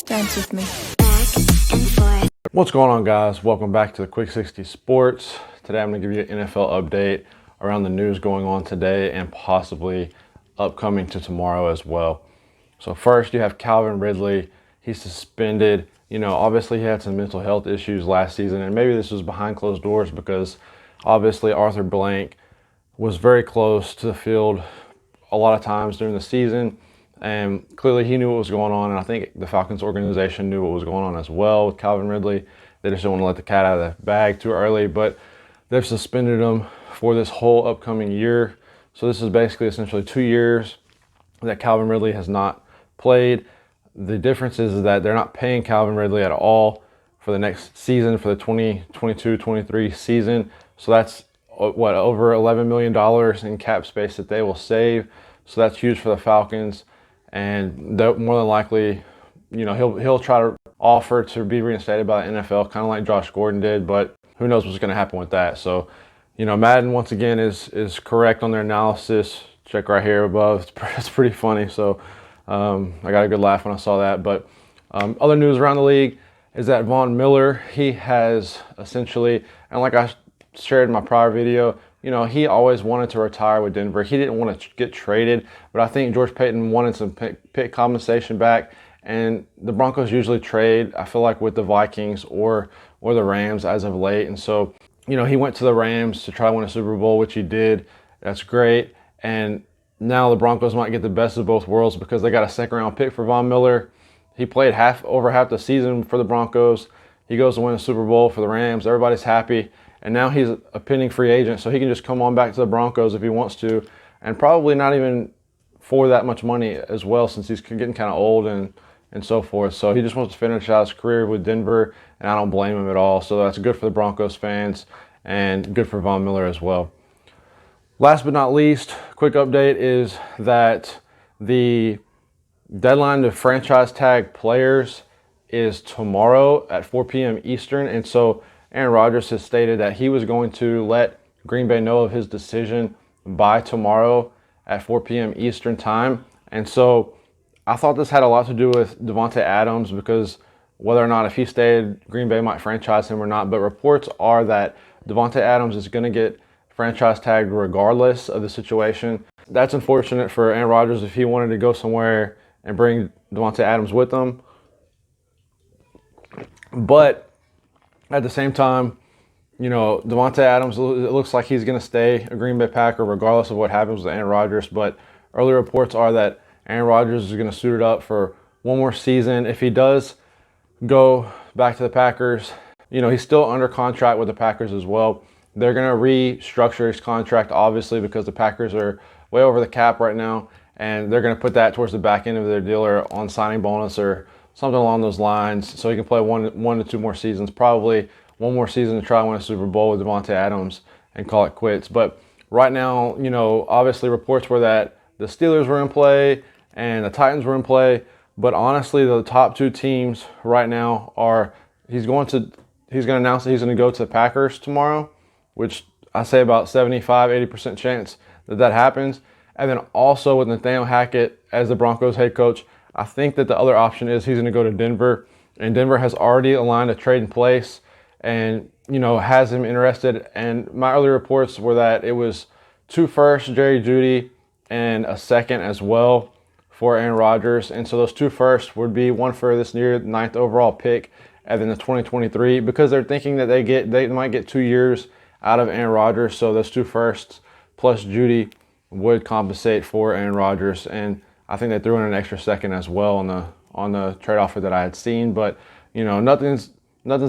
Dance with me. Back and forth. What's going on, guys? Welcome back to the Quick 60 Sports. Today I'm going to give you an NFL update around the news going on today and possibly upcoming to tomorrow as well. So first, you have Calvin Ridley. He's suspended. Obviously he had some mental health issues last season, and maybe this was behind closed doors because obviously Arthur Blank was very close to the field a lot of times during the season, and clearly he knew what was going on, and I think the Falcons organization knew what was going on as well with Calvin Ridley. They just don't want to let the cat out of the bag too early, but they've suspended him for this whole upcoming year. So this is basically essentially 2 years that Calvin Ridley has not played. The difference is that they're not paying Calvin Ridley at all for the next season, for the 2022-23 season. So that's over $11 million in cap space that they will save. So that's huge for the Falcons, and more than likely, he'll try to offer to be reinstated by the NFL, kind of like Josh Gordon did, but who knows what's going to happen with that. So, Madden once again is correct on their analysis. Check right here above. It's pretty funny. So I got a good laugh when I saw that. But other news around the league is that Von Miller, he has essentially, and like I shared in my prior video, he always wanted to retire with Denver. He didn't want to get traded, but I think George Paton wanted some pick compensation back, and the Broncos usually trade, I feel like, with the Vikings or the Rams as of late. And so, he went to the Rams to try to win a Super Bowl, which he did. That's great. And now the Broncos might get the best of both worlds because they got a second-round pick for Von Miller. He played over half the season for the Broncos. He goes to win a Super Bowl for the Rams. Everybody's happy. And now he's a pending free agent, so he can just come on back to the Broncos if he wants to, and probably not even for that much money as well, since he's getting kind of old and so forth. So he just wants to finish out his career with Denver, and I don't blame him at all. So that's good for the Broncos fans and good for Von Miller as well. Last but not least, quick update is that the deadline to franchise tag players is tomorrow at 4 p.m. Eastern, and so Aaron Rodgers has stated that he was going to let Green Bay know of his decision by tomorrow at 4 p.m. Eastern time. And so I thought this had a lot to do with Davante Adams, because whether or not if he stayed, Green Bay might franchise him or not. But reports are that Davante Adams is going to get franchise tagged regardless of the situation. That's unfortunate for Aaron Rodgers if he wanted to go somewhere and bring Davante Adams with him. But at the same time, Davante Adams, it looks like he's going to stay a Green Bay Packer regardless of what happens with Aaron Rodgers. But early reports are that Aaron Rodgers is going to suit it up for one more season. If he does go back to the Packers, he's still under contract with the Packers as well. They're going to restructure his contract, obviously, because the Packers are way over the cap right now, and they're going to put that towards the back end of their deal or on signing bonus or something along those lines, so he can play one to two more seasons, probably one more season to try and win a Super Bowl with Davante Adams and call it quits. But right now, obviously reports were that the Steelers were in play and the Titans were in play, but honestly, the top two teams right now are, he's going to announce that he's going to go to the Packers tomorrow, which I say about 75-80% chance that happens. And then also with Nathaniel Hackett as the Broncos head coach, I think that the other option is he's going to go to Denver, and Denver has already aligned a trade in place and, has him interested. And my early reports were that it was 2 firsts, Jerry Jeudy, and a second as well for Aaron Rodgers. And so those 2 firsts would be one for this year, 9th overall pick, and then the 2023, because they're thinking that they might get 2 years out of Aaron Rodgers. So those 2 firsts plus Jeudy would compensate for Aaron Rodgers. And I think they threw in an extra second as well on the trade offer that I had seen. But nothing's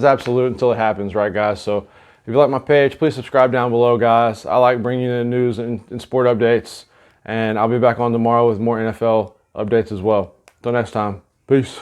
absolute until it happens, right, guys? So if you like my page, please subscribe down below, guys. I like bringing you the news and sport updates, and I'll be back on tomorrow with more NFL updates as well. Until next time, peace.